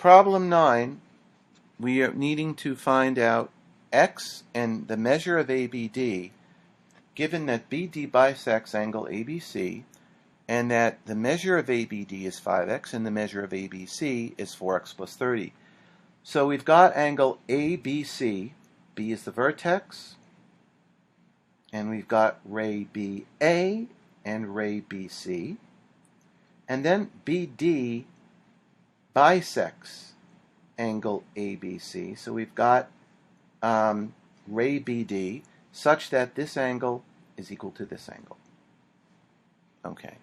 problem 9, we are needing to find out x and the measure of ABD, given that BD bisects angle ABC, and that the measure of ABD is 5x and the measure of ABC is 4x plus 30. So we've got angle ABC, B is the vertex, and we've got ray BA and ray BC, and then BD bisects angle ABC. So we've got ray BD such that this angle is equal to this angle. Okay.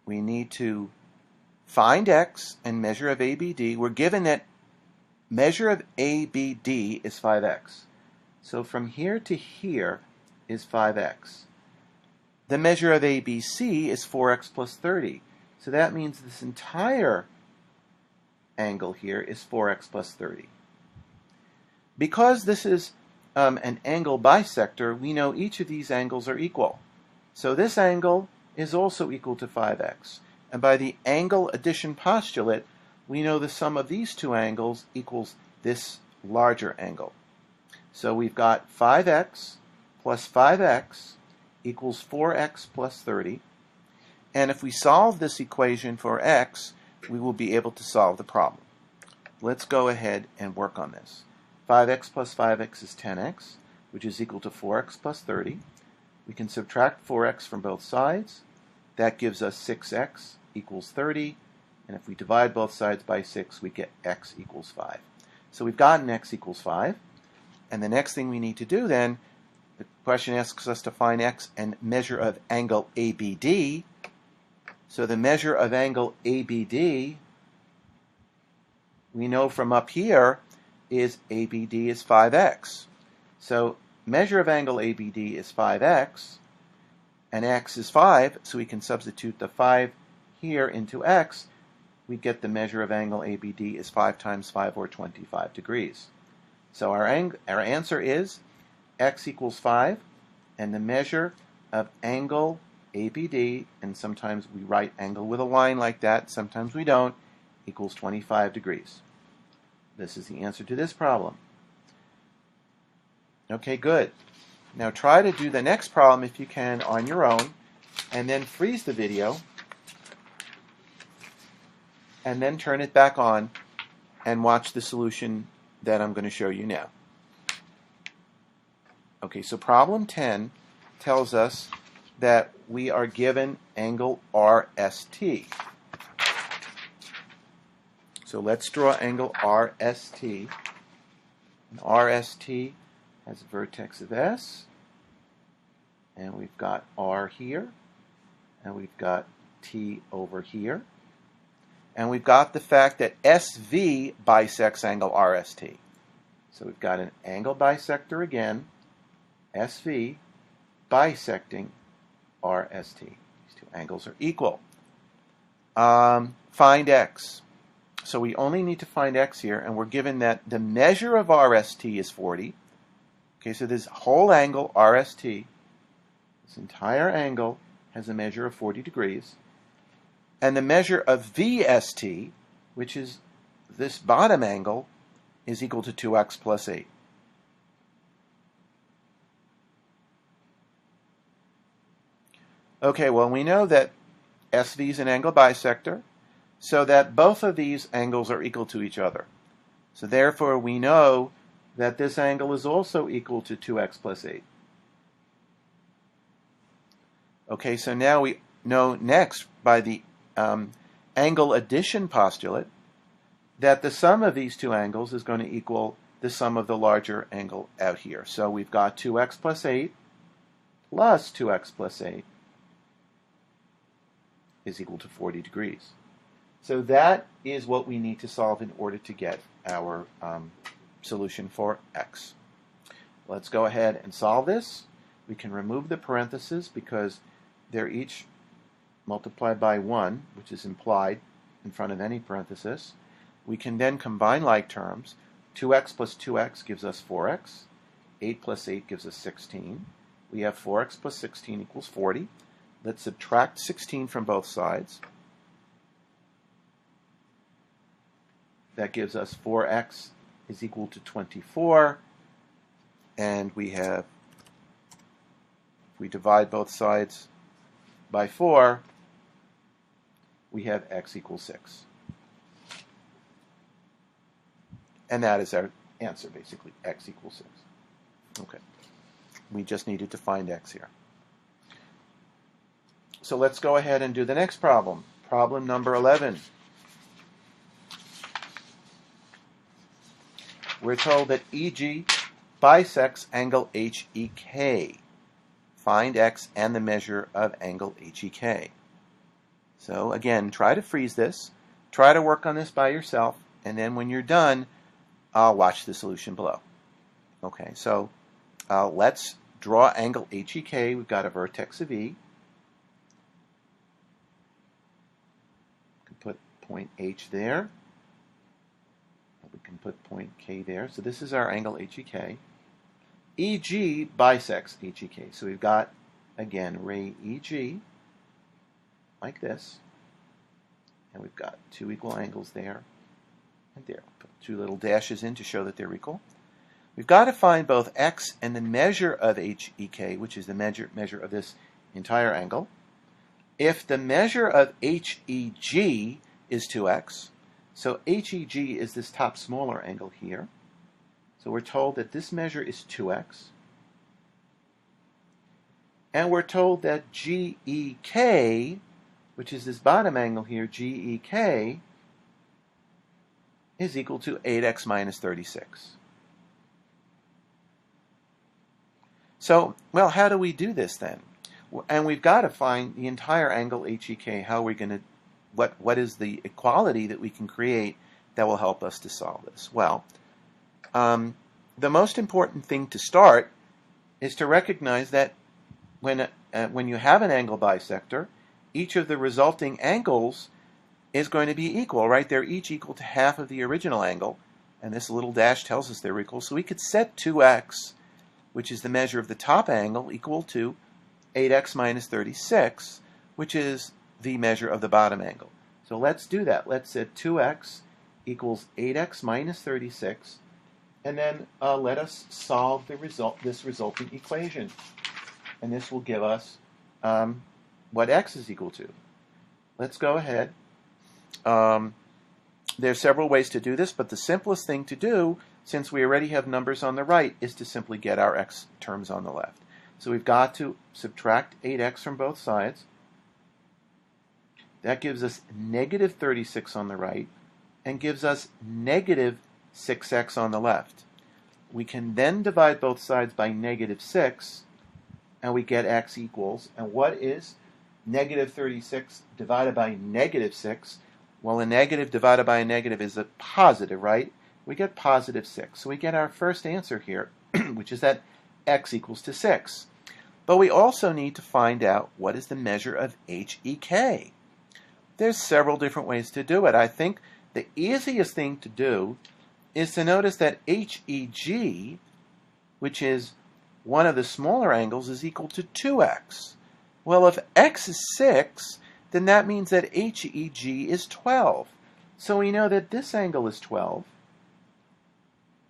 We need to find x and measure of ABD. We're given that measure of ABD is 5x. So from here to here is 5x. The measure of ABC is 4x plus 30. So that means this entire angle here is 4x plus 30. Because this is an angle bisector, we know each of these angles are equal. So this angle is also equal to 5x. And by the angle addition postulate, we know the sum of these two angles equals this larger angle. So we've got 5x plus 5x equals 4x plus 30. And if we solve this equation for x, we will be able to solve the problem. Let's go ahead and work on this. 5x plus 5x is 10x, which is equal to 4x plus 30. We can subtract 4x from both sides. That gives us 6x equals 30. And if we divide both sides by 6, we get x equals 5. So we've gotten x equals 5. And the next thing we need to do then, the question asks us to find x and measure of angle ABD. So the measure of angle ABD, we know from up here, is ABD is 5x. So measure of angle ABD is 5x, and x is 5, so we can substitute the 5 here into x. We get the measure of angle ABD is 5 times 5, or 25 degrees. So our answer is x equals 5, and the measure of angle ABD, and sometimes we write angle with a line like that, sometimes we don't, equals 25 degrees. This is the answer to this problem. Okay, good. Now try to do the next problem if you can on your own, and then freeze the video, and then turn it back on and watch the solution that I'm going to show you now. Okay, so problem 10 tells us that we are given angle RST. So let's draw angle RST. And RST has a vertex of S, and we've got R here, and we've got T over here, and we've got the fact that SV bisects angle RST. So we've got an angle bisector again, SV bisecting RST. These two angles are equal. Find x. So we only need to find x here, and we're given that the measure of RST is 40. Okay, so this whole angle, RST, this entire angle has a measure of 40 degrees. And the measure of VST, which is this bottom angle, is equal to 2x plus 8. Okay, well, we know that SV is an angle bisector, so that both of these angles are equal to each other. So therefore, we know that this angle is also equal to 2x plus 8. Okay, so now we know next, by the angle addition postulate, that the sum of these two angles is going to equal the sum of the larger angle out here. So we've got 2x plus 8 plus 2x plus 8 is equal to 40 degrees. So that is what we need to solve in order to get our solution for x. Let's go ahead and solve this. We can remove the parentheses because they're each multiplied by 1, which is implied in front of any parenthesis. We can then combine like terms. 2x plus 2x gives us 4x. 8 plus 8 gives us 16. We have 4x plus 16 equals 40. Let's subtract 16 from both sides. That gives us 4x is equal to 24. And we have, if we divide both sides by 4, we have x equals 6. And that is our answer, basically, x equals 6. Okay. We just needed to find x here. So let's go ahead and do the next problem. Problem number 11. We're told that EG bisects angle HEK. Find x and the measure of angle HEK. So again, try to freeze this. Try to work on this by yourself. And then when you're done, watch the solution below. Okay, so let's draw angle HEK. We've got a vertex of E. We can put point H there. We can put point K there. So this is our angle HEK. EG bisects HEK. So we've got, again, ray EG, like this. And we've got two equal angles there and there. Put two little dashes in to show that they're equal. We've got to find both x and the measure of HEK, which is the measure of this entire angle. If the measure of HEG is 2x, so HEG is this top smaller angle here. So we're told that this measure is 2x. And we're told that GEK, which is this bottom angle here, GEK, is equal to 8x minus 36. So, well, how do we do this then? And we've got to find the entire angle HEK. How are we going to, what is the equality that we can create that will help us to solve this? Well, the most important thing to start is to recognize that when you have an angle bisector, each of the resulting angles is going to be equal, right? They're each equal to half of the original angle, and this little dash tells us they're equal. So we could set 2x, which is the measure of the top angle, equal to 8x minus 36, which is the measure of the bottom angle. So let's do that. Let's set 2x equals 8x minus 36, and then let us solve this resulting equation. And this will give us what x is equal to. Let's go ahead. There are several ways to do this, but the simplest thing to do, since we already have numbers on the right, is to simply get our x terms on the left. So we've got to subtract 8x from both sides. That gives us negative 36 on the right and gives us negative 6x on the left. We can then divide both sides by negative 6, and we get x equals, and what is negative 36 divided by negative 6? Well, a negative divided by a negative is a positive, right? We get positive 6. So we get our first answer here, which is that x equals to 6. But we also need to find out what is the measure of HEK. There's several different ways to do it. I think the easiest thing to do is to notice that HEG, which is one of the smaller angles, is equal to 2x. Well, if x is 6, then that means that HEG is 12. So we know that this angle is 12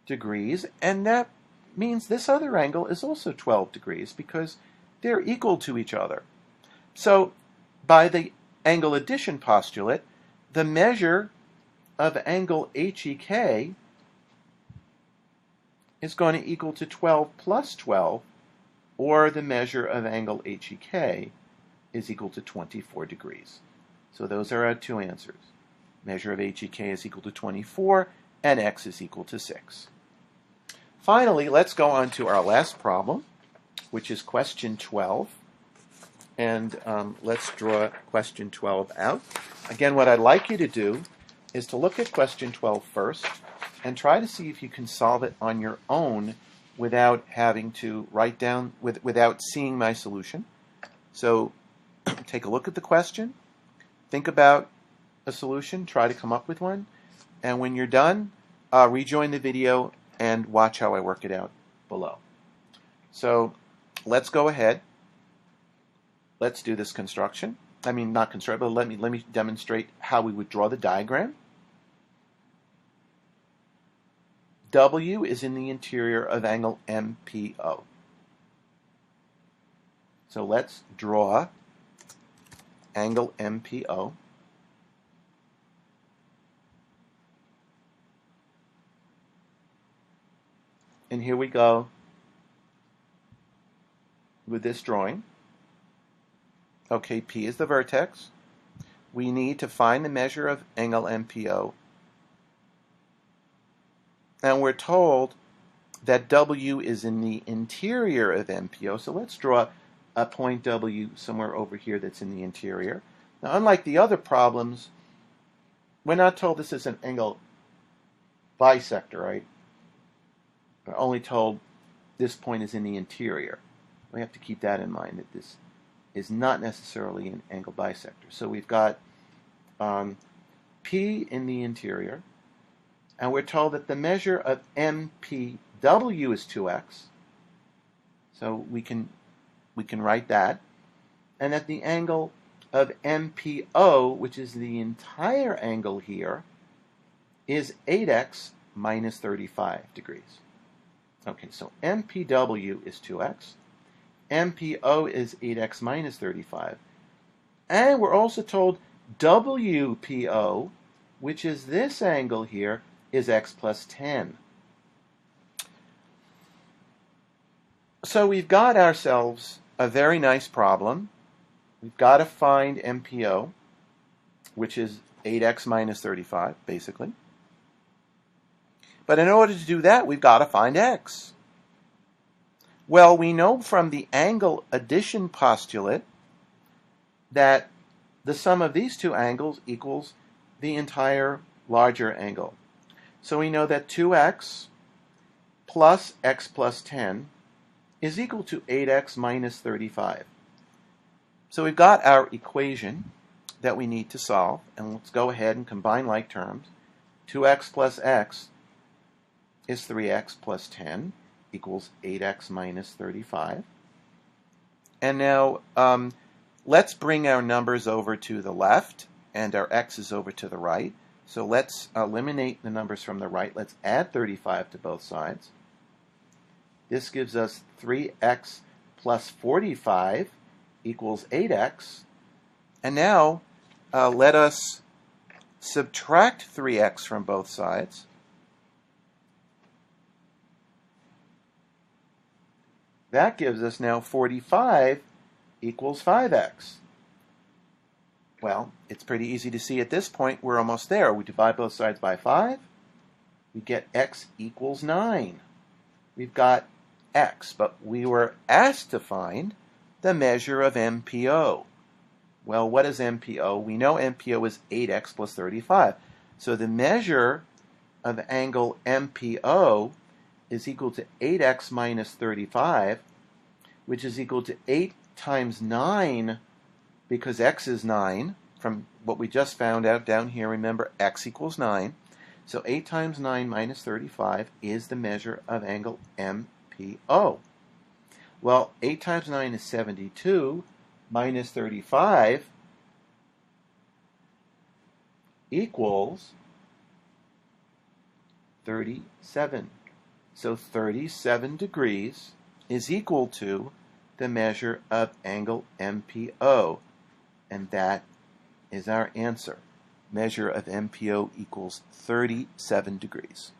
degrees, and that means this other angle is also 12 degrees because they're equal to each other. So by the angle addition postulate, the measure of angle HEK is going to equal to 12 plus 12, or the measure of angle HEK is equal to 24 degrees. So those are our two answers. Measure of HEK is equal to 24, and x is equal to 6. Finally, let's go on to our last problem, which is question 12. And let's draw question 12 out. Again, what I'd like you to do is to look at question 12 first and try to see if you can solve it on your own without having to write down, without seeing my solution. So take a look at the question, think about a solution, try to come up with one, and when you're done, rejoin the video and watch how I work it out below. So let's go ahead. Let's do this construction. I mean, not construct, but let me demonstrate how we would draw the diagram. W is in the interior of angle MPO. So let's draw angle MPO. And here we go with this drawing. Okay, P is the vertex. We need to find the measure of angle MPO. And we're told that W is in the interior of MPO. So let's draw a point W somewhere over here that's in the interior. Now, unlike the other problems, we're not told this is an angle bisector, right? We're only told this point is in the interior. We have to keep that in mind, that this is not necessarily an angle bisector. So we've got P in the interior, and we're told that the measure of MPW is 2x. So we can write that. And that the angle of MPO, which is the entire angle here, is 8x minus 35 degrees. Okay, so MPW is 2x. MPO is 8x minus 35. And we're also told WPO, which is this angle here, is x plus 10. So we've got ourselves a very nice problem. We've got to find MPO, which is 8x minus 35, basically. But in order to do that, we've got to find x. Well, we know from the angle addition postulate that the sum of these two angles equals the entire larger angle. So we know that 2x plus x plus 10 is equal to 8x minus 35. So we've got our equation that we need to solve, and let's go ahead and combine like terms. 2x plus x is 3x plus 10 equals 8x minus 35. And now let's bring our numbers over to the left and our x's over to the right. So let's eliminate the numbers from the right. Let's add 35 to both sides. This gives us 3x plus 45 equals 8x. And now let us subtract 3x from both sides. That gives us now 45 equals 5x. Well, it's pretty easy to see at this point we're almost there. We divide both sides by 5. We get x equals 9. We've got x, but we were asked to find the measure of MPO. Well, what is MPO? We know MPO is 8x plus 35. So the measure of angle MPO is equal to 8x minus 35, which is equal to 8 times 9, because x is 9. From what we just found out down here, remember, x equals 9. So 8 times 9 minus 35 is the measure of angle MPO. Well, 8 times 9 is 72, minus 35 equals 37. So 37 degrees is equal to the measure of angle MPO. And that is our answer. Measure of MPO equals 37 degrees.